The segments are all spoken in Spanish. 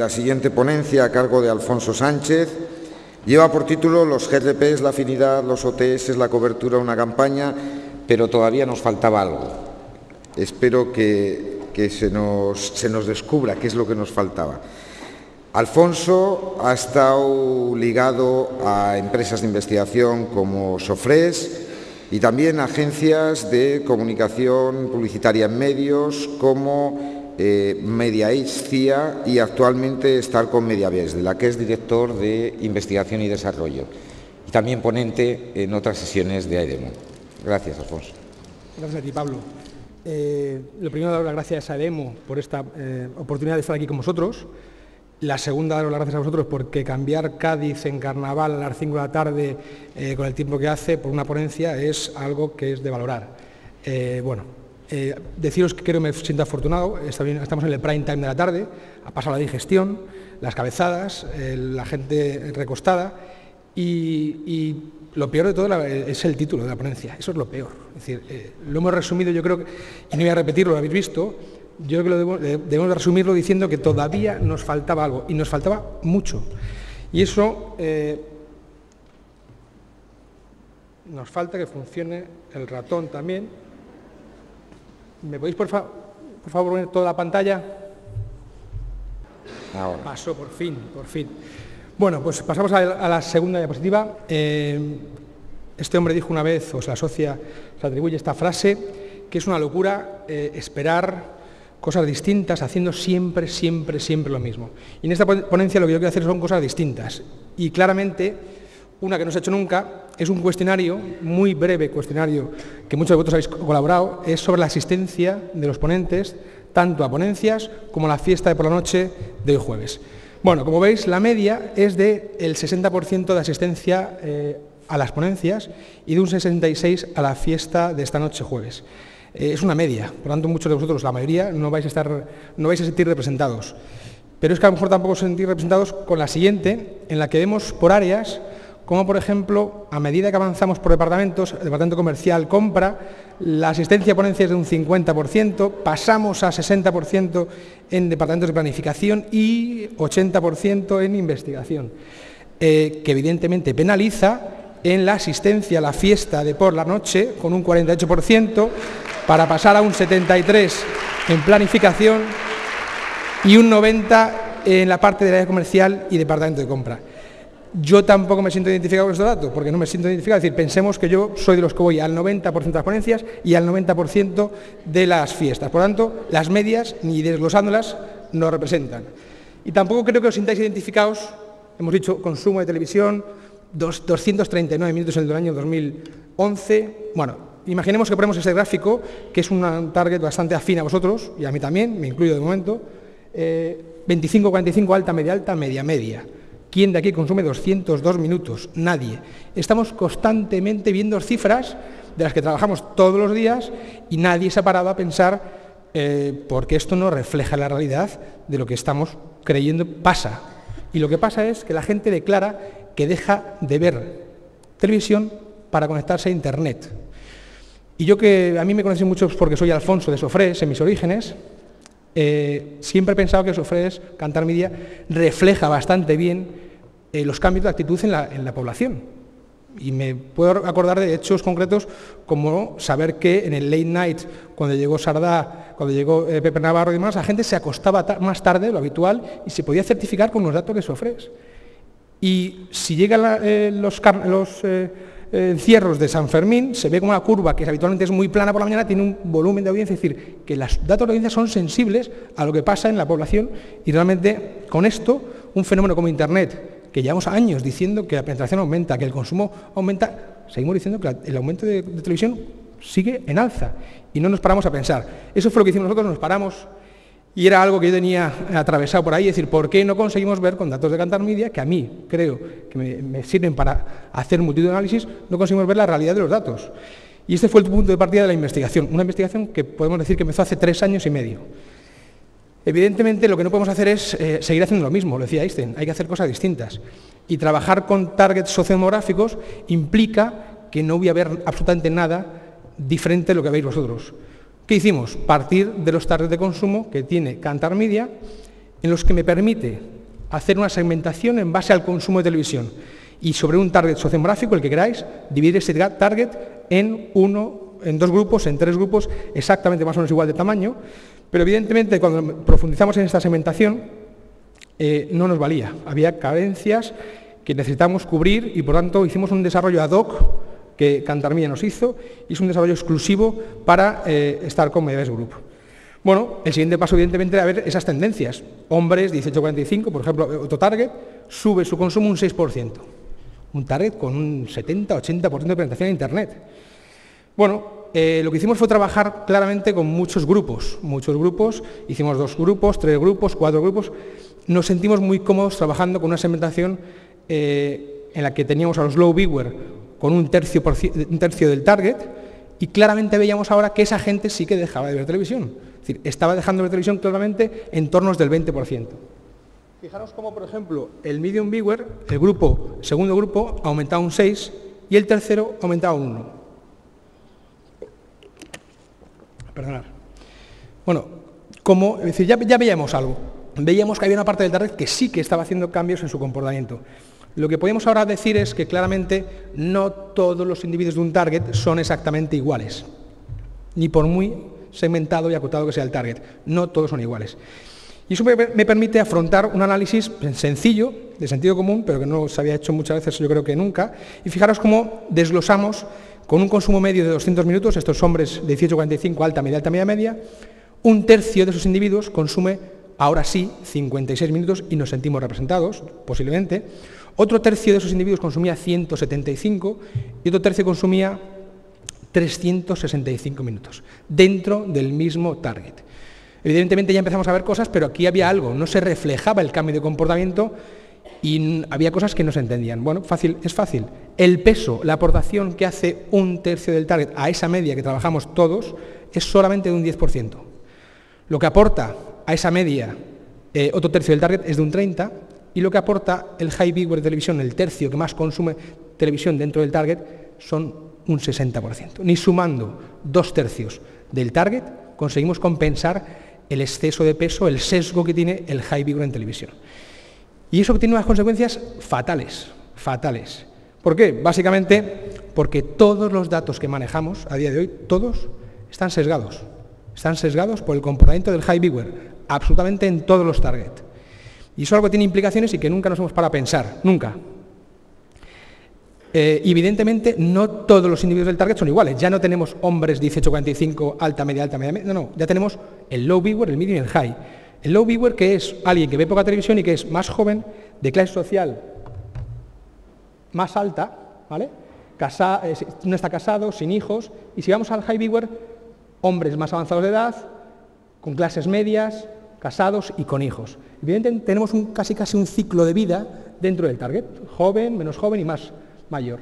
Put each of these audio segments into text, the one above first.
La siguiente ponencia, a cargo de Alfonso Sánchez, lleva por título Los GRPs, la afinidad, los OTS, la cobertura, una campaña, pero todavía nos faltaba algo. Espero que se nos descubra qué es lo que nos faltaba. Alfonso ha estado ligado a empresas de investigación como Sofres y también a agencias de comunicación publicitaria en medios como MediaAge, CIA, y actualmente está con MediaBest, de la que es director de investigación y desarrollo, y también ponente en otras sesiones de AEDEMO. Gracias, Alfonso. Gracias a ti, Pablo. Lo primero, dar las gracias a AEDEMO por esta oportunidad de estar aquí con vosotros. La segunda, dar las gracias a vosotros porque cambiar Cádiz en carnaval a las 5 de la tarde con el tiempo que hace por una ponencia es algo que es de valorar. Deciros que creo que me siento afortunado. Estamos en el prime time de la tarde, ha pasado la digestión, las cabezadas, la gente recostada y lo peor de todo es el título de la ponencia. Eso es lo peor. Es decir, lo hemos resumido, yo creo que, y no voy a repetirlo, lo habéis visto. Yo creo que debemos resumirlo diciendo que todavía nos faltaba algo, y nos faltaba mucho. Y eso nos falta que funcione el ratón también. ¿Me podéis, por favor, poner toda la pantalla? Ahora. Pasó, por fin, por fin. Bueno, pues pasamos a la segunda diapositiva. Este hombre dijo una vez, o se asocia, se atribuye esta frase, que es una locura esperar cosas distintas, haciendo siempre lo mismo. Y en esta ponencia lo que yo quiero hacer son cosas distintas. Y claramente, una que no se ha hecho nunca, es un cuestionario, muy breve cuestionario, que muchos de vosotros habéis colaborado, es sobre la asistencia de los ponentes, tanto a ponencias como a la fiesta de por la noche de hoy jueves. Bueno, como veis, la media es del 60% de asistencia a las ponencias y de un 66% a la fiesta de esta noche jueves. Es una media, por lo tanto muchos de vosotros, la mayoría, no vais a sentir representados. Pero es que a lo mejor tampoco os sentís representados con la siguiente, en la que vemos por áreas, como por ejemplo, a medida que avanzamos por departamentos, el departamento comercial compra, la asistencia a ponencias de un 50%, pasamos a 60% en departamentos de planificación y 80% en investigación, que evidentemente penaliza en la asistencia a la fiesta de por la noche, con un 48%, para pasar a un 73% en planificación y un 90% en la parte del área comercial y departamento de compra. Yo tampoco me siento identificado con estos datos, porque no me siento identificado. Es decir, pensemos que yo soy de los que voy al 90% de las ponencias y al 90% de las fiestas. Por lo tanto, las medias, ni desglosándolas, nos representan. Y tampoco creo que os sintáis identificados. Hemos dicho consumo de televisión, 239 minutos en el año 2011. Bueno, imaginemos que ponemos ese gráfico, que es un target bastante afín a vosotros, y a mí también, me incluyo de momento, 25-45, alta, media. ¿Quién de aquí consume 202 minutos? Nadie. Estamos constantemente viendo cifras de las que trabajamos todos los días y nadie se ha parado a pensar porque esto no refleja la realidad de lo que estamos creyendo pasa. Y lo que pasa es que la gente declara que deja de ver televisión para conectarse a Internet. Y yo, que a mí me conocen muchos porque soy Alfonso de Sofres en mis orígenes, siempre he pensado que Sofres, Kantar Media, refleja bastante bien los cambios de actitud en la población. Y me puedo acordar de hechos concretos como saber que en el late night, cuando llegó Sardá, cuando llegó Pepe Navarro y demás, la gente se acostaba más tarde de lo habitual y se podía certificar con los datos de Sofres. Y si llegan los encierros de San Fermín, se ve como una curva que habitualmente es muy plana por la mañana, tiene un volumen de audiencia, es decir, que los datos de audiencia son sensibles a lo que pasa en la población y realmente con esto, un fenómeno como Internet, que llevamos años diciendo que la penetración aumenta, que el consumo aumenta, seguimos diciendo que el aumento de televisión sigue en alza y no nos paramos a pensar. Eso fue lo que hicimos nosotros, nos paramos y era algo que yo tenía atravesado por ahí, es decir, ¿por qué no conseguimos ver con datos de Kantar Media, que a mí creo que me sirven para hacer multitud de análisis, no conseguimos ver la realidad de los datos? Y este fue el punto de partida de la investigación, una investigación que podemos decir que empezó hace 3 años y medio. Evidentemente, lo que no podemos hacer es seguir haciendo lo mismo, lo decía Einstein, hay que hacer cosas distintas. Y trabajar con targets sociodemográficos implica que no voy a ver absolutamente nada diferente de lo que veis vosotros. ¿Qué hicimos? Partir de los targets de consumo que tiene Kantar Media en los que me permite hacer una segmentación en base al consumo de televisión y sobre un target sociodemográfico, el que queráis, dividir ese target en dos grupos, en 3 grupos, exactamente más o menos igual de tamaño, pero evidentemente cuando profundizamos en esta segmentación no nos valía, había carencias que necesitamos cubrir y por tanto hicimos un desarrollo ad hoc que Cantarmilla nos hizo y es un desarrollo exclusivo para Starcom Mediabase Group. Bueno, el siguiente paso evidentemente era ver esas tendencias. Hombres 18-45, por ejemplo, otro target, sube su consumo un 6%. Un target con un 70-80% de penetración en Internet. Bueno, lo que hicimos fue trabajar claramente con muchos grupos, hicimos 2 grupos, 3 grupos, 4 grupos, nos sentimos muy cómodos trabajando con una segmentación en la que teníamos a los low viewer con un tercio del target y claramente veíamos ahora que esa gente sí que dejaba de ver televisión, es decir, estaba dejando de ver televisión claramente en torno del 20%. Fijaros cómo, por ejemplo, el medium viewer, el segundo grupo, aumentaba un 6 y el tercero aumentaba un 1. Perdonad. Bueno, es decir, ya veíamos algo. Veíamos que había una parte del target que sí que estaba haciendo cambios en su comportamiento. Lo que podemos ahora decir es que claramente no todos los individuos de un target son exactamente iguales, ni por muy segmentado y acotado que sea el target, no todos son iguales. Y eso me permite afrontar un análisis sencillo, de sentido común, pero que no se había hecho muchas veces, yo creo que nunca, y fijaros cómo desglosamos con un consumo medio de 200 minutos, estos hombres de 18-45, alta, media, un tercio de esos individuos consume, ahora sí, 56 minutos y nos sentimos representados, posiblemente. Otro tercio de esos individuos consumía 175 y otro tercio consumía 365 minutos, dentro del mismo target. Evidentemente ya empezamos a ver cosas, pero aquí había algo, no se reflejaba el cambio de comportamiento y había cosas que no se entendían. Bueno, es fácil. El peso, la aportación que hace un tercio del target a esa media que trabajamos todos es solamente de un 10%. Lo que aporta a esa media otro tercio del target es de un 30%, y lo que aporta el high viewer de televisión, el tercio que más consume televisión dentro del target, son un 60%. Ni sumando 2 tercios del target conseguimos compensar el exceso de peso, el sesgo que tiene el high viewer en televisión. Y eso tiene unas consecuencias fatales. ¿Por qué? Básicamente porque todos los datos que manejamos a día de hoy, todos están sesgados. Están sesgados por el comportamiento del high viewer, absolutamente en todos los targets. Y eso es algo que tiene implicaciones y que nunca nos hemos parado a pensar, nunca. Evidentemente, no todos los individuos del target son iguales. Ya no tenemos hombres 18-45, alta, media, no. Ya tenemos el low viewer, el medium y el high. El low viewer, que es alguien que ve poca televisión y que es más joven, de clase social más alta, ¿vale? No está casado, sin hijos. Y si vamos al high viewer, hombres más avanzados de edad, con clases medias, casados y con hijos. Evidentemente tenemos casi un ciclo de vida dentro del target, joven, menos joven y más mayor.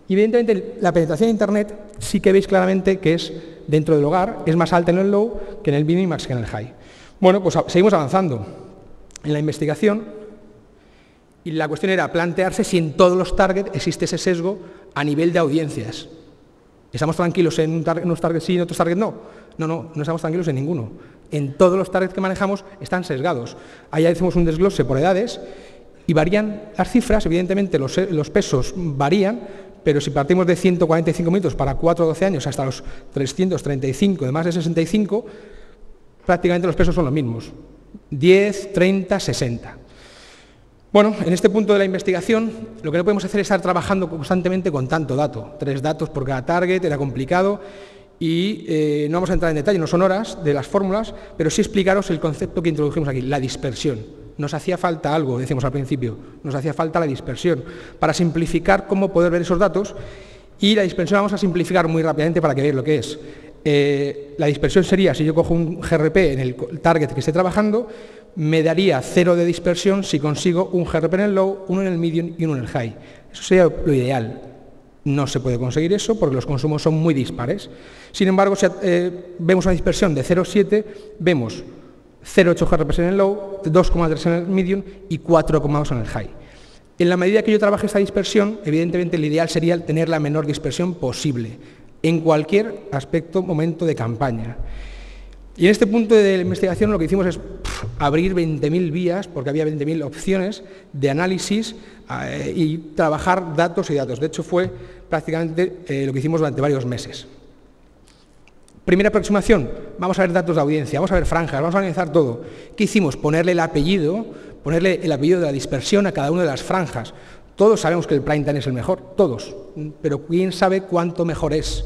Y evidentemente la penetración de Internet sí que veis claramente que es dentro del hogar, es más alta en el low que en el medium y más que en el high. Bueno, pues seguimos avanzando en la investigación y la cuestión era plantearse si en todos los targets existe ese sesgo a nivel de audiencias. ¿Estamos tranquilos en unos targets sí y en otros targets no? No estamos tranquilos en ninguno. En todos los targets que manejamos están sesgados. Ahí hacemos un desglose por edades y varían las cifras, evidentemente los pesos varían, pero si partimos de 145 minutos para 4 o 12 años hasta los 335 de más de 65, prácticamente los pesos son los mismos, 10, 30, 60. Bueno, en este punto de la investigación, lo que no podemos hacer es estar trabajando constantemente con tanto dato. 3 datos por cada target, era complicado y no vamos a entrar en detalle, no son horas de las fórmulas, pero sí explicaros el concepto que introdujimos aquí, la dispersión. Nos hacía falta algo, decíamos al principio, nos hacía falta la dispersión para simplificar cómo poder ver esos datos y la dispersión vamos a simplificar muy rápidamente para que veáis lo que es. La dispersión sería, si yo cojo un GRP en el target que esté trabajando, me daría 0 de dispersión si consigo un GRP en el low, 1 en el medium y 1 en el high. Eso sería lo ideal. No se puede conseguir eso porque los consumos son muy dispares. Sin embargo, si vemos una dispersión de 0,7, vemos 0,8 GRPs en el low, 2,3 en el medium y 4,2 en el high. En la medida que yo trabaje esta dispersión, evidentemente el ideal sería tener la menor dispersión posible en cualquier aspecto, momento de campaña. Y en este punto de la investigación lo que hicimos es abrir 20.000 vías, porque había 20.000 opciones de análisis y trabajar datos y datos. De hecho, fue prácticamente lo que hicimos durante varios meses. Primera aproximación, vamos a ver datos de audiencia, vamos a ver franjas, vamos a analizar todo. ¿Qué hicimos? Ponerle el apellido de la dispersión a cada una de las franjas. Todos sabemos que el prime time es el mejor, todos, pero ¿quién sabe cuánto mejor es?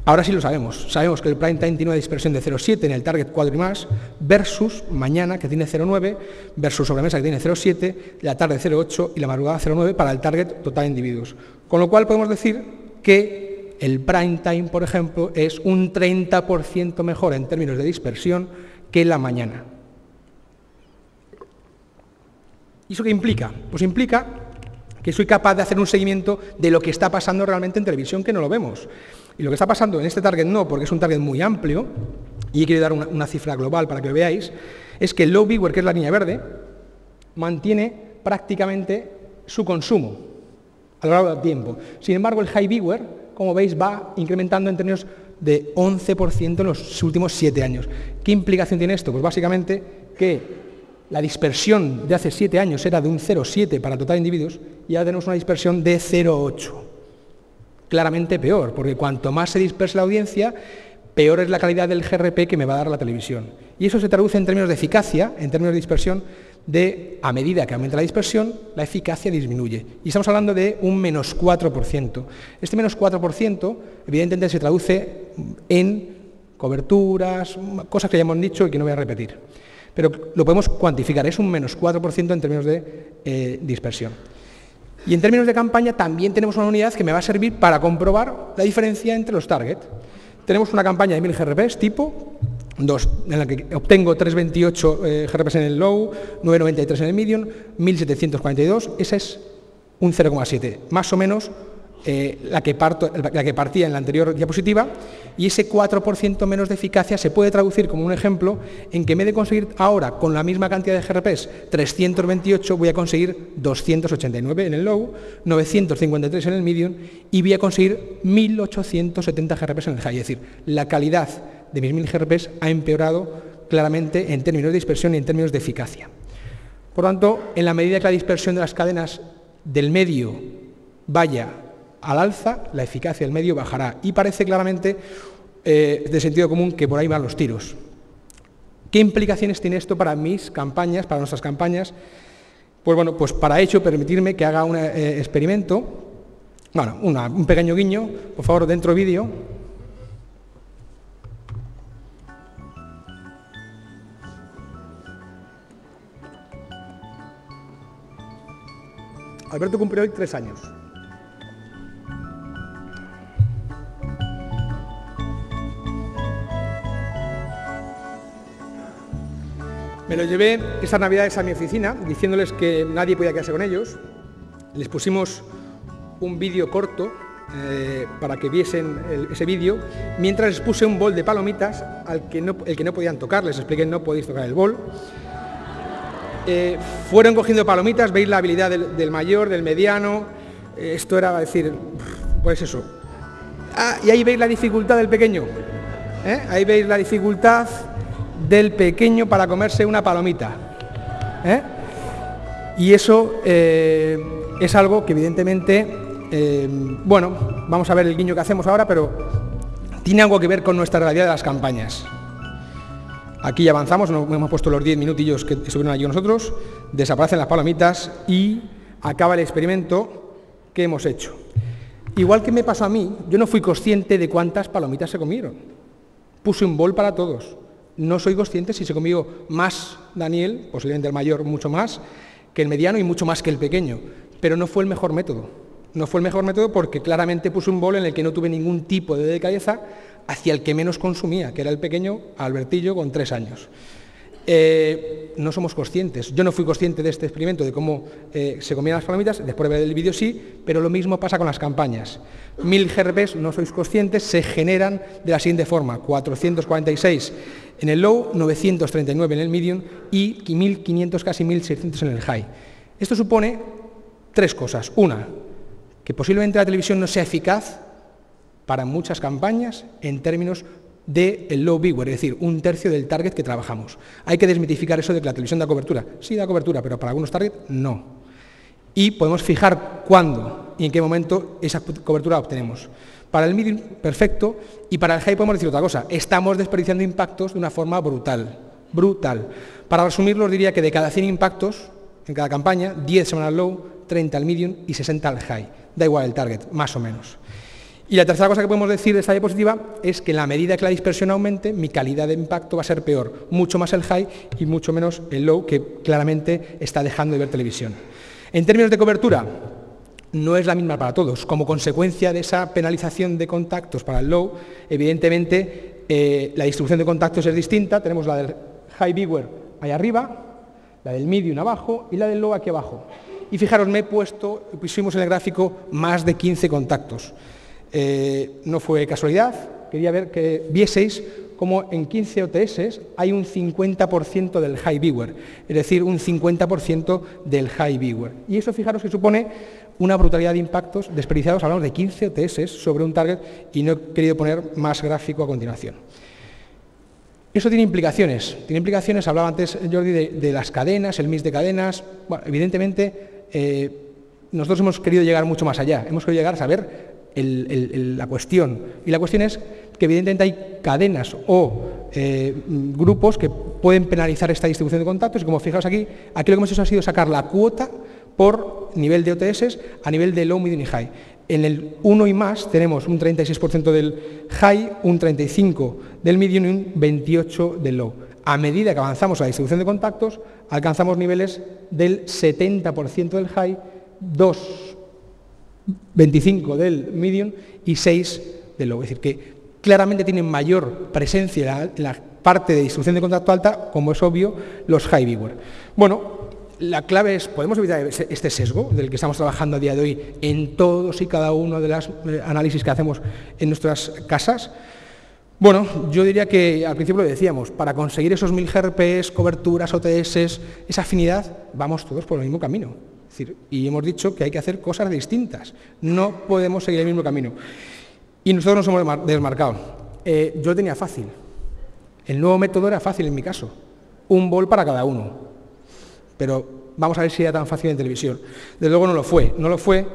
Ahora sí lo sabemos. Sabemos que el prime time tiene una dispersión de 0,7 en el target 4 y más, versus mañana, que tiene 0,9, versus sobremesa, que tiene 0,7, la tarde 0,8 y la madrugada 0,9 para el target total de individuos. Con lo cual podemos decir que el prime time, por ejemplo, es un 30% mejor en términos de dispersión que la mañana. ¿Y eso qué implica? Pues implica que soy capaz de hacer un seguimiento de lo que está pasando realmente en televisión, que no lo vemos. Y lo que está pasando en este target no, porque es un target muy amplio, y he querido dar una cifra global para que lo veáis, es que el low viewer, que es la línea verde, mantiene prácticamente su consumo a lo largo del tiempo. Sin embargo, el high viewer, como veis, va incrementando en términos de 11% en los últimos 7 años. ¿Qué implicación tiene esto? Pues básicamente que la dispersión de hace 7 años era de un 0,7 para el total de individuos y ahora tenemos una dispersión de 0,8. Claramente peor, porque cuanto más se dispersa la audiencia, peor es la calidad del GRP que me va a dar la televisión. Y eso se traduce en términos de eficacia, en términos de dispersión, a medida que aumenta la dispersión, la eficacia disminuye. Y estamos hablando de un menos 4%. Este menos 4%, evidentemente, se traduce en coberturas, cosas que ya hemos dicho y que no voy a repetir. Pero lo podemos cuantificar, es un menos 4% en términos de dispersión. Y en términos de campaña también tenemos una unidad que me va a servir para comprobar la diferencia entre los target. Tenemos una campaña de 1000 GRPs tipo 2, en la que obtengo 328 GRPs en el low, 993 en el medium, 1742, esa es un 0,7, más o menos la que partía en la anterior diapositiva, y ese 4% menos de eficacia se puede traducir como un ejemplo en que en vez de conseguir ahora con la misma cantidad de GRPs 328, voy a conseguir 289 en el low, 953 en el medium y voy a conseguir 1870 GRPs en el high. Es decir, la calidad de mis 1000 GRPs ha empeorado claramente en términos de dispersión y en términos de eficacia. Por tanto, en la medida que la dispersión de las cadenas del medio vaya al alza, la eficacia del medio bajará. Y parece claramente de sentido común que por ahí van los tiros. ¿Qué implicaciones tiene esto para mis campañas, para nuestras campañas? Pues bueno, pues para ello permitirme que haga un experimento, bueno, un pequeño guiño, por favor, dentro vídeo. Alberto cumplió hoy 3 años. Me lo llevé esas navidades a mi oficina, diciéndoles que nadie podía quedarse con ellos. Les pusimos un vídeo corto para que viesen ese vídeo, mientras les puse un bol de palomitas el que no podían tocar. Les expliqué, no podéis tocar el bol. Fueron cogiendo palomitas, veis la habilidad del mayor, del mediano. Esto era decir, pues eso. Y ahí veis la dificultad del pequeño. Ahí veis la dificultad del pequeño para comerse una palomita. Y eso es algo que evidentemente, bueno, vamos a ver el guiño que hacemos ahora, pero tiene algo que ver con nuestra realidad de las campañas. Aquí ya avanzamos, nos hemos puesto los 10 minutillos que estuvieron allí nosotros, desaparecen las palomitas y acaba el experimento que hemos hecho. Igual que me pasó a mí, yo no fui consciente de cuántas palomitas se comieron. Puse un bol para todos. No soy consciente si se comió más Daniel, posiblemente el mayor mucho más, que el mediano y mucho más que el pequeño. Pero no fue el mejor método. No fue el mejor método porque claramente puse un bol en el que no tuve ningún tipo de delicadeza hacia el que menos consumía, que era el pequeño Albertillo con 3 años. No somos conscientes. Yo no fui consciente de este experimento, de cómo se comían las palomitas, después de ver el vídeo sí, pero lo mismo pasa con las campañas. 1000 GRPs, no sois conscientes, se generan de la siguiente forma: 446 en el low, 939 en el medium y 1500, casi 1600 en el high. Esto supone 3 cosas. Una, que posiblemente la televisión no sea eficaz para muchas campañas en términos del low viewer, es decir, 1/3 del target que trabajamos. Hay que desmitificar eso de que la televisión da cobertura. Sí da cobertura, pero para algunos targets no. Y podemos fijar cuándo y en qué momento esa cobertura obtenemos. Para el medium, perfecto, y para el high podemos decir otra cosa. Estamos desperdiciando impactos de una forma brutal. Brutal. Para resumirlo, os diría que de cada 100 impactos en cada campaña, 10 se van al low, 30 al medium y 60 al high. Da igual el target, más o menos. Y la tercera cosa que podemos decir de esta diapositiva es que en la medida que la dispersión aumente, mi calidad de impacto va a ser peor. Mucho más el high y mucho menos el low, que claramente está dejando de ver televisión. En términos de cobertura, no es la misma para todos. Como consecuencia de esa penalización de contactos para el low, evidentemente la distribución de contactos es distinta. Tenemos la del high viewer ahí arriba, la del medium abajo y la del low aquí abajo. Y fijaros, pusimos en el gráfico más de 15 contactos. No fue casualidad, quería ver que vieseis cómo en 15 OTS hay un 50% del high viewer, es decir, un 50% del high viewer. Y eso, fijaros, que supone una brutalidad de impactos desperdiciados. Hablamos de 15 OTS sobre un target y no he querido poner más gráfico a continuación. Eso tiene implicaciones. Hablaba antes Jordi de las cadenas, el mix de cadenas. Bueno, evidentemente, nosotros hemos querido llegar mucho más allá. Hemos querido llegar a saber la cuestión. Y la cuestión es que evidentemente hay cadenas o grupos que pueden penalizar esta distribución de contactos. Y como fijaos aquí lo que hemos hecho ha sido sacar la cuota por nivel de OTS a nivel de low, medium y high. En el 1 y más tenemos un 36% del high, un 35% del medium y un 28% del low. A medida que avanzamos a la distribución de contactos, alcanzamos niveles del 70% del high, 25% del medium y 6% del low. Es decir, que claramente tienen mayor presencia en la parte de distribución de contacto alta, como es obvio, los high viewer. Bueno, la clave es, ¿podemos evitar este sesgo del que estamos trabajando a día de hoy en todos y cada uno de los análisis que hacemos en nuestras casas? Bueno, yo diría que al principio lo decíamos, para conseguir esos 1000 GRPs, coberturas, OTS, esa afinidad, vamos todos por el mismo camino. Es decir, y hemos dicho que hay que hacer cosas distintas, no podemos seguir el mismo camino. Y nosotros nos hemos desmarcado. Yo tenía fácil, el nuevo método era fácil en mi caso, un vol para cada uno. Pero vamos a ver si era tan fácil en televisión. Desde luego no lo fue,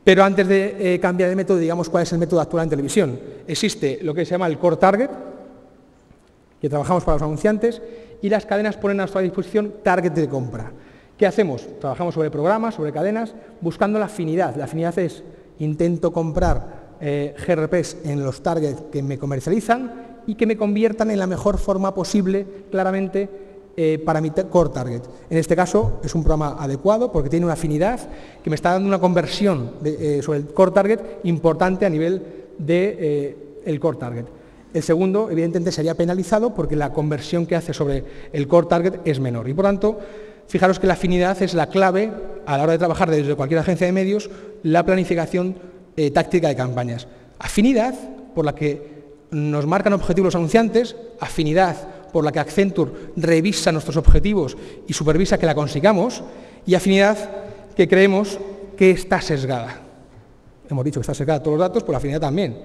pero antes de cambiar de método, digamos cuál es el método actual en televisión. Existe lo que se llama el core target, que trabajamos para los anunciantes, y las cadenas ponen a nuestra disposición target de compra. ¿Qué hacemos? Trabajamos sobre programas, sobre cadenas, buscando la afinidad. La afinidad es, intento comprar GRPs en los targets que me comercializan y que me conviertan en la mejor forma posible, claramente, para mi core target. En este caso es un programa adecuado porque tiene una afinidad que me está dando una conversión sobre el core target importante a nivel del core target. El segundo, evidentemente, sería penalizado porque la conversión que hace sobre el core target es menor. Y por tanto, fijaros que la afinidad es la clave a la hora de trabajar desde cualquier agencia de medios, la planificación táctica de campañas. Afinidad por la que nos marcan objetivos los anunciantes, afinidad por la que Accenture revisa nuestros objetivos y supervisa que la consigamos, y afinidad que creemos que está sesgada. Hemos dicho que está sesgada todos los datos, pues la afinidad también.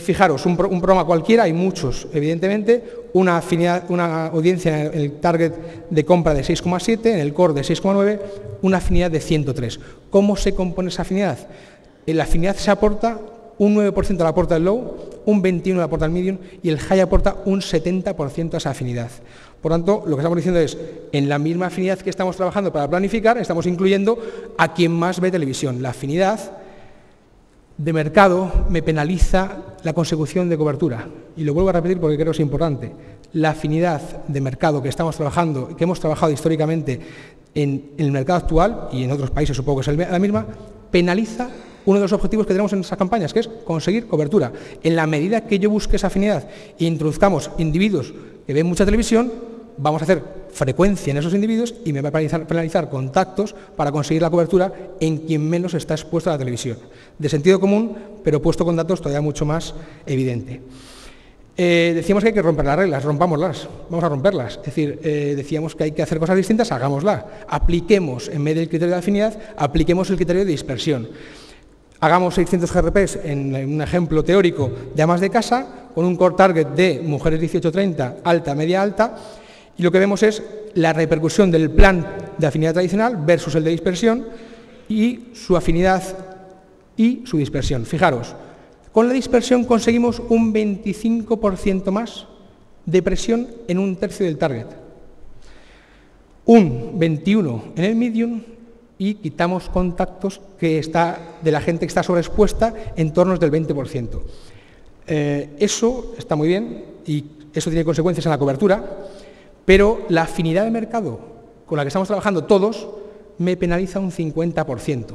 Fijaros, un programa cualquiera, hay muchos, evidentemente, una audiencia en el target de compra de 6,7, en el core de 6,9, una afinidad de 103. ¿Cómo se compone esa afinidad? La afinidad se aporta, un 9% la aporta el low, un 21% la aporta el medium y el high aporta un 70% a esa afinidad. Por tanto, lo que estamos diciendo es, en la misma afinidad que estamos trabajando para planificar, estamos incluyendo a quien más ve televisión. La afinidad de mercado me penaliza la consecución de cobertura. Y lo vuelvo a repetir porque creo que es importante. La afinidad de mercado que estamos trabajando, que hemos trabajado históricamente en el mercado actual, y en otros países supongo que es la misma, penaliza uno de los objetivos que tenemos en esas campañas, que es conseguir cobertura. En la medida que yo busque esa afinidad e introduzcamos individuos que ven mucha televisión, vamos a hacer frecuencia en esos individuos y me va a penalizar contactos para conseguir la cobertura en quien menos está expuesto a la televisión. De sentido común, pero puesto con datos todavía mucho más evidente. Decíamos que hay que romper las reglas, rompámoslas, vamos a romperlas. Es decir, decíamos que hay que hacer cosas distintas, hagámoslas. Apliquemos, en vez del criterio de afinidad, apliquemos el criterio de dispersión. hagamos 600 GRPs en un ejemplo teórico de amas de casa, con un core target de mujeres 18-30, alta, media, alta, y lo que vemos es la repercusión del plan de afinidad tradicional versus el de dispersión y su afinidad y su dispersión. Fijaros, con la dispersión conseguimos un 25% más de presión en un tercio del target, un 21% en el medium, y quitamos contactos de la gente que está sobreexpuesta en torno del 20%. Eso está muy bien y eso tiene consecuencias en la cobertura, pero la afinidad de mercado con la que estamos trabajando todos me penaliza un 50%.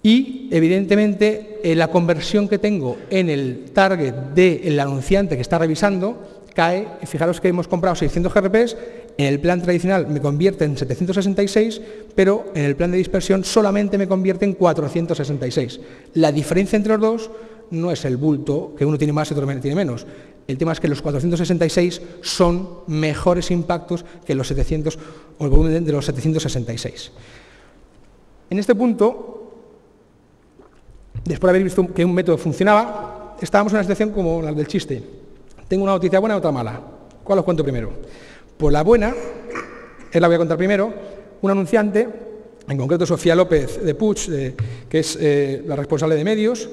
Y, evidentemente, la conversión que tengo en el target del anunciante que está revisando cae. Fijaros que hemos comprado 600 GRPs, en el plan tradicional me convierte en 766, pero en el plan de dispersión solamente me convierte en 466. La diferencia entre los dos no es el bulto, que uno tiene más y otro tiene menos. El tema es que los 466 son mejores impactos que los 700 o el volumen de los 766. En este punto, después de haber visto que un método funcionaba, estábamos en una situación como la del chiste. Tengo una noticia buena y otra mala. ¿Cuál os cuento primero? Pues la buena, la voy a contar primero. Un anunciante, en concreto Sofía López de Puig, que es la responsable de medios,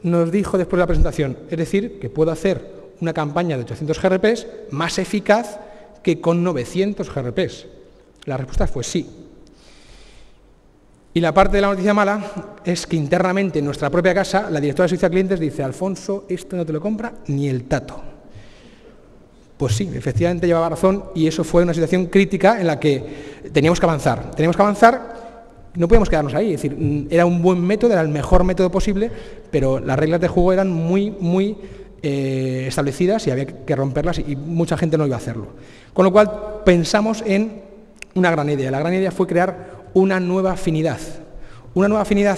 nos dijo después de la presentación, es decir, que puedo hacer una campaña de 800 GRPs más eficaz que con 900 GRPs. La respuesta fue sí. Y la parte de la noticia mala es que internamente en nuestra propia casa, la directora de servicio a clientes dice: Alfonso, esto no te lo compra ni el tato. Pues sí, efectivamente llevaba razón, y eso fue una situación crítica en la que teníamos que avanzar. Teníamos que avanzar, no podíamos quedarnos ahí, es decir, era un buen método, era el mejor método posible, pero las reglas de juego eran muy establecidas y había que romperlas, y mucha gente no iba a hacerlo. Con lo cual pensamos en una gran idea. La gran idea fue crear una nueva afinidad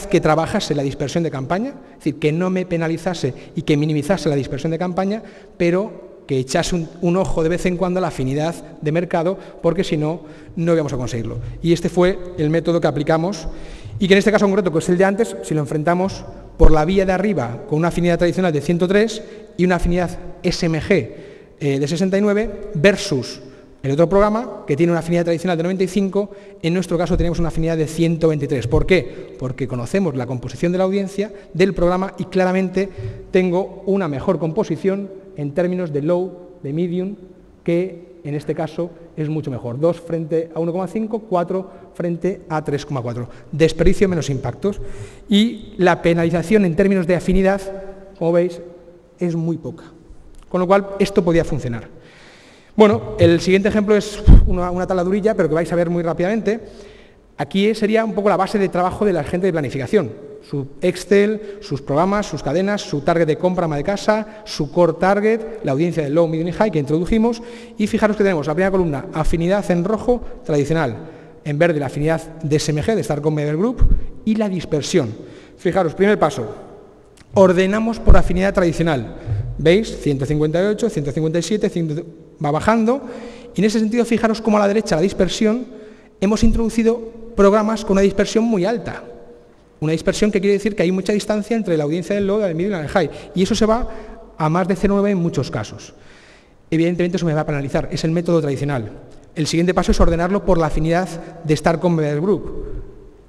que trabajase la dispersión de campaña, es decir, que no me penalizase y que minimizase la dispersión de campaña, pero que echase un ojo de vez en cuando a la afinidad de mercado, porque si no, no íbamos a conseguirlo. Y este fue el método que aplicamos, y que en este caso concreto, que es el de antes, si lo enfrentamos por la vía de arriba con una afinidad tradicional de 103 y una afinidad SMG de 69 versus el otro programa, que tiene una afinidad tradicional de 95, en nuestro caso tenemos una afinidad de 123. ¿Por qué? Porque conocemos la composición de la audiencia del programa y claramente tengo una mejor composición en términos de low, de medium, que en este caso es mucho mejor. 2 frente a 1,5, 4 frente a 3,4. Desperdicio menos impactos. Y la penalización en términos de afinidad, como veis, es muy poca. Con lo cual, esto podía funcionar. Bueno, el siguiente ejemplo es una taladurilla, pero que vais a ver muy rápidamente. Aquí sería un poco la base de trabajo de la gente de planificación. Su Excel, sus programas, sus cadenas, su target de compra ama de casa, su core target, la audiencia de low, medium y high que introdujimos. Y fijaros que tenemos la primera columna, afinidad en rojo, tradicional. En verde, la afinidad de SMG, de Star Media Group, y la dispersión. Fijaros, primer paso, ordenamos por afinidad tradicional. ¿Veis? 158, 157, va bajando. Y en ese sentido, fijaros cómo a la derecha, la dispersión, hemos introducido programas con una dispersión muy alta. Una dispersión que quiere decir que hay mucha distancia entre la audiencia del low, del medium y del high. Y eso se va a más de 0,9 en muchos casos. Evidentemente eso me va a penalizar. Es el método tradicional. El siguiente paso es ordenarlo por la afinidad de Star Media Group.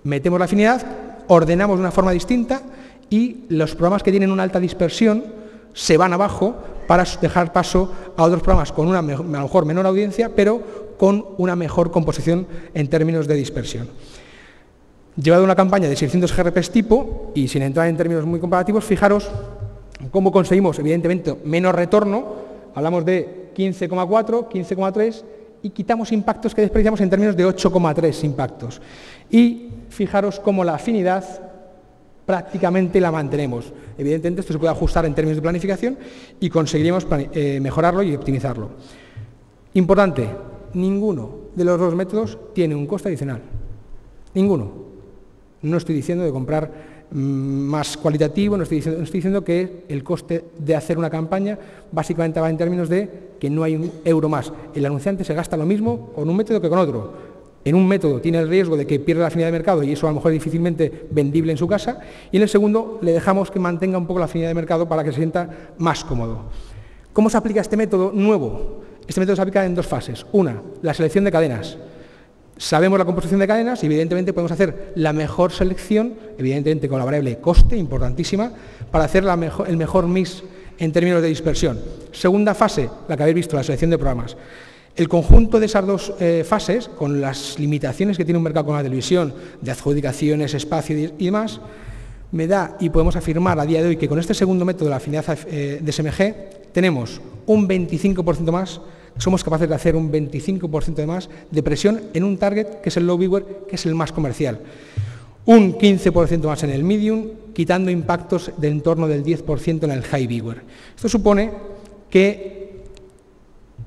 Metemos la afinidad, ordenamos de una forma distinta y los programas que tienen una alta dispersión se van abajo para dejar paso a otros programas con una a lo mejor menor audiencia, pero con una mejor composición en términos de dispersión. Llevado una campaña de 600 GRPs tipo, y sin entrar en términos muy comparativos, fijaros cómo conseguimos, evidentemente, menos retorno. Hablamos de 15,4, 15,3, y quitamos impactos que desperdiciamos en términos de 8,3 impactos. Y fijaros cómo la afinidad prácticamente la mantenemos. Evidentemente esto se puede ajustar en términos de planificación y conseguiremos mejorarlo y optimizarlo. Importante, ninguno de los dos métodos tiene un coste adicional. Ninguno. No estoy diciendo de comprar más cualitativo, no estoy diciendo que el coste de hacer una campaña básicamente va en términos de que no hay un euro más. El anunciante se gasta lo mismo con un método que con otro. En un método tiene el riesgo de que pierda la afinidad de mercado y eso a lo mejor es difícilmente vendible en su casa, y en el segundo le dejamos que mantenga un poco la afinidad de mercado para que se sienta más cómodo. ¿Cómo se aplica este método nuevo? Este método se aplica en dos fases. Una, la selección de cadenas. Sabemos la composición de cadenas y evidentemente podemos hacer la mejor selección, evidentemente con la variable coste, importantísima, para hacer el mejor mix en términos de dispersión. Segunda fase, la que habéis visto, la selección de programas. El conjunto de esas dos fases, con las limitaciones que tiene un mercado con la televisión, de adjudicaciones, espacio y demás, me da, y podemos afirmar a día de hoy, que con este segundo método de la afinidad de SMG tenemos un 25% más, somos capaces de hacer un 25% de más de presión en un target que es el low viewer, que es el más comercial. Un 15% más en el medium, quitando impactos de en torno del 10% en el high viewer. Esto supone que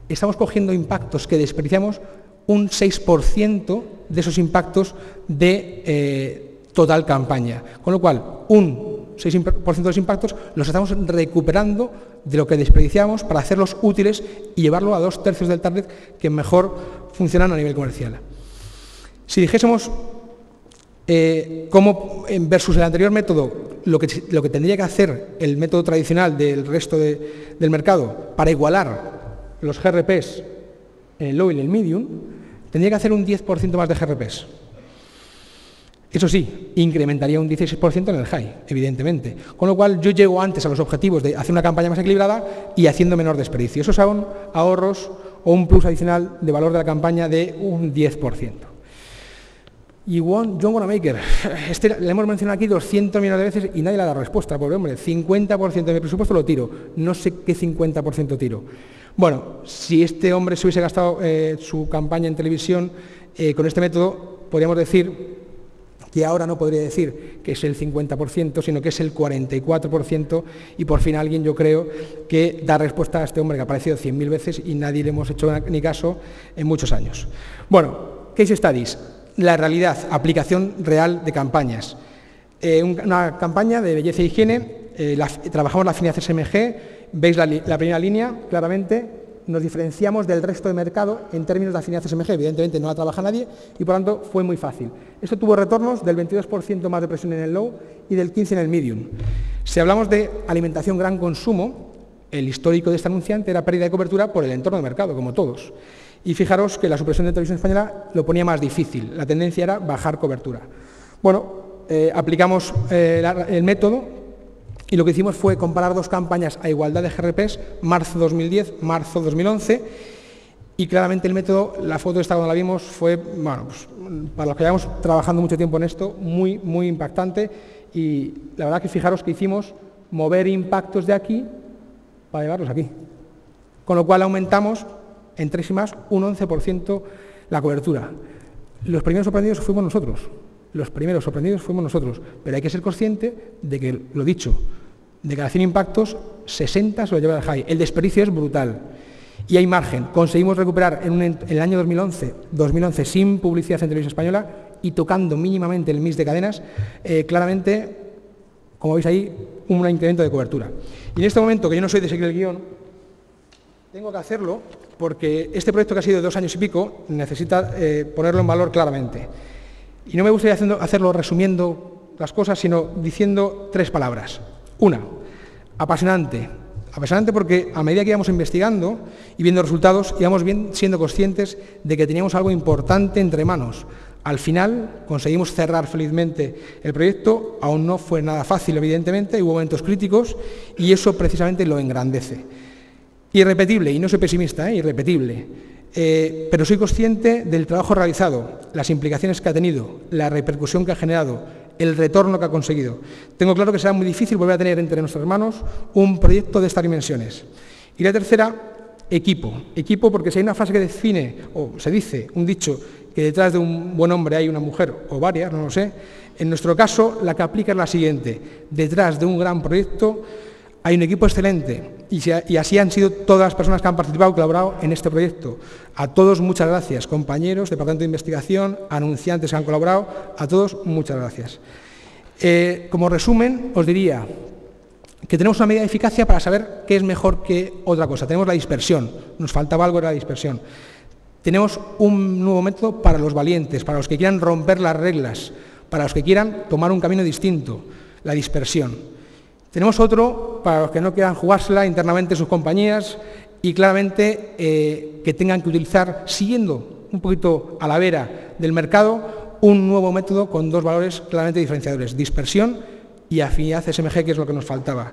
estamos cogiendo impactos que desperdiciamos un 6% de esos impactos de total campaña. Con lo cual, un 6% de los impactos los estamos recuperando de lo que desperdiciamos para hacerlos útiles y llevarlo a 2/3 del target que mejor funcionan a nivel comercial. Si dijésemos cómo versus el anterior método, lo que tendría que hacer el método tradicional del resto del mercado para igualar los GRPs en el low y en el medium, tendría que hacer un 10% más de GRPs. Eso sí, incrementaría un 16% en el high, evidentemente. Con lo cual, yo llego antes a los objetivos de hacer una campaña más equilibrada y haciendo menor desperdicio. Esos son ahorros o un plus adicional de valor de la campaña de un 10%. Y John Wanamaker, le hemos mencionado aquí 200 millones de veces y nadie le ha dado respuesta, pobre hombre. 50% de mi presupuesto lo tiro, no sé qué 50% tiro. Bueno, si este hombre se hubiese gastado su campaña en televisión con este método, podríamos decir que ahora no podría decir que es el 50%, sino que es el 44%, y por fin alguien, yo creo, que da respuesta a este hombre que ha aparecido 100.000 veces y nadie le hemos hecho ni caso en muchos años. Bueno, case studies. La realidad, aplicación real de campañas. Una campaña de belleza e higiene, trabajamos la afinidad SMG, veis la primera línea, claramente, nos diferenciamos del resto de mercado en términos de afinidad SMG, evidentemente no la trabaja nadie y por lo tanto fue muy fácil. Esto tuvo retornos del 22% más de presión en el low y del 15% en el medium. Si hablamos de alimentación gran consumo, el histórico de este anunciante era pérdida de cobertura por el entorno de mercado, como todos. Y fijaros que la supresión de televisión española lo ponía más difícil, la tendencia era bajar cobertura. Bueno, aplicamos el método y lo que hicimos fue comparar dos campañas a igualdad de GRPs, marzo 2010, marzo 2011, y claramente el método, la foto esta cuando la vimos fue, bueno, pues, para los que llevamos trabajando mucho tiempo en esto, muy, muy impactante, y la verdad que fijaros que hicimos mover impactos de aquí para llevarlos aquí, con lo cual aumentamos en 3 y más un 11% la cobertura. Los primeros sorprendidos fuimos nosotros. Los primeros sorprendidos fuimos nosotros, pero hay que ser consciente de que, lo dicho, de cada 100 impactos, 60 se lo lleva el high. El desperdicio es brutal y hay margen. Conseguimos recuperar en el año 2011 sin publicidad en televisión española y tocando mínimamente el mix de cadenas, claramente, como veis ahí, un incremento de cobertura. Y en este momento, que yo no soy de seguir el guión, tengo que hacerlo porque este proyecto que ha sido de 2 años y pico necesita ponerlo en valor claramente. Y no me gustaría hacerlo resumiendo las cosas, sino diciendo 3 palabras. Una, apasionante. Apasionante porque a medida que íbamos investigando y viendo resultados, íbamos siendo conscientes de que teníamos algo importante entre manos. Al final conseguimos cerrar felizmente el proyecto, aún no fue nada fácil, evidentemente, hubo momentos críticos y eso precisamente lo engrandece. Irrepetible, y no soy pesimista, irrepetible. Pero soy consciente del trabajo realizado, las implicaciones que ha tenido, la repercusión que ha generado, el retorno que ha conseguido. Tengo claro que será muy difícil volver a tener entre nuestras manos un proyecto de estas dimensiones. Y la tercera, equipo. Equipo porque si hay una frase que define, o se dice, un dicho, que detrás de un buen hombre hay una mujer, o varias, no lo sé, en nuestro caso la que aplica es la siguiente. Detrás de un gran proyecto hay un equipo excelente y así han sido todas las personas que han participado y colaborado en este proyecto. A todos muchas gracias, compañeros, Departamento de Investigación, anunciantes que han colaborado, a todos muchas gracias. Como resumen, os diría que tenemos una medida de eficacia para saber qué es mejor que otra cosa. Tenemos la dispersión, nos faltaba algo, era la dispersión. Tenemos un nuevo método para los valientes, para los que quieran romper las reglas, para los que quieran tomar un camino distinto, la dispersión. Tenemos otro para los que no quieran jugársela internamente en sus compañías y claramente que tengan que utilizar, siguiendo un poquito a la vera del mercado, un nuevo método con dos valores claramente diferenciadores, dispersión y afinidad SMG, que es lo que nos faltaba.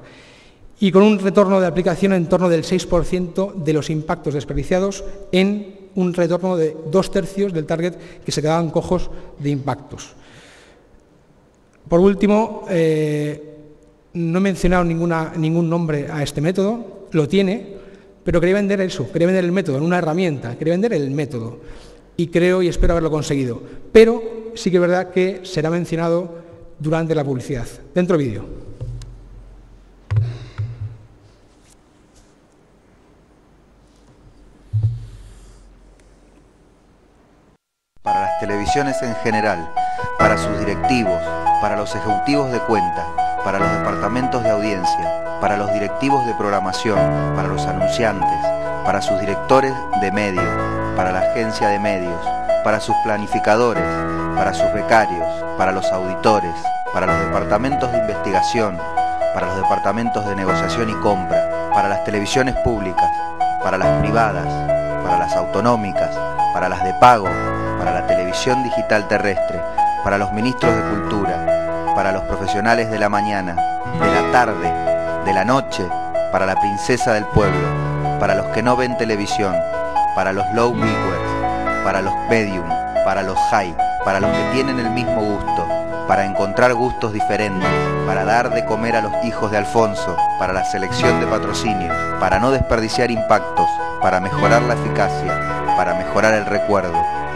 Y con un retorno de aplicación en torno del 6% de los impactos desperdiciados en un retorno de 2/3 del target que se quedaban cojos de impactos. Por último, no he mencionado ningún nombre a este método, lo tiene, pero quería vender eso, quería vender el método, en una herramienta, quería vender el método. Y creo y espero haberlo conseguido. Pero sí que es verdad que será mencionado durante la publicidad. Dentro vídeo. Para las televisiones en general, para sus directivos, para los ejecutivos de cuenta, para los departamentos de audiencia, para los directivos de programación, para los anunciantes, para sus directores de medios, para la agencia de medios, para sus planificadores, para sus becarios, para los auditores, para los departamentos de investigación, para los departamentos de negociación y compra, para las televisiones públicas, para las privadas, para las autonómicas, para las de pago, para la televisión digital terrestre, para los ministros de cultura, para los profesionales de la mañana, de la tarde, de la noche, para la princesa del pueblo, para los que no ven televisión, para los low viewers, para los medium, para los high, para los que tienen el mismo gusto, para encontrar gustos diferentes, para dar de comer a los hijos de Alfonso, para la selección de patrocinios, para no desperdiciar impactos, para mejorar la eficacia, para mejorar el recuerdo,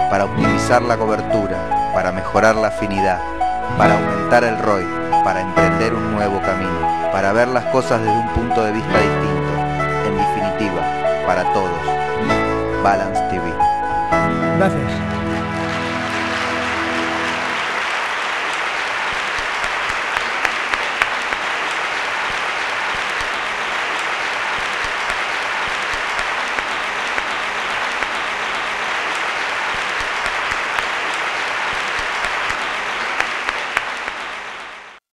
para optimizar la cobertura, para mejorar la afinidad, para aumentar el ROI, para emprender un nuevo camino, para ver las cosas desde un punto de vista distinto, en definitiva, para todos. Balance TV. Gracias.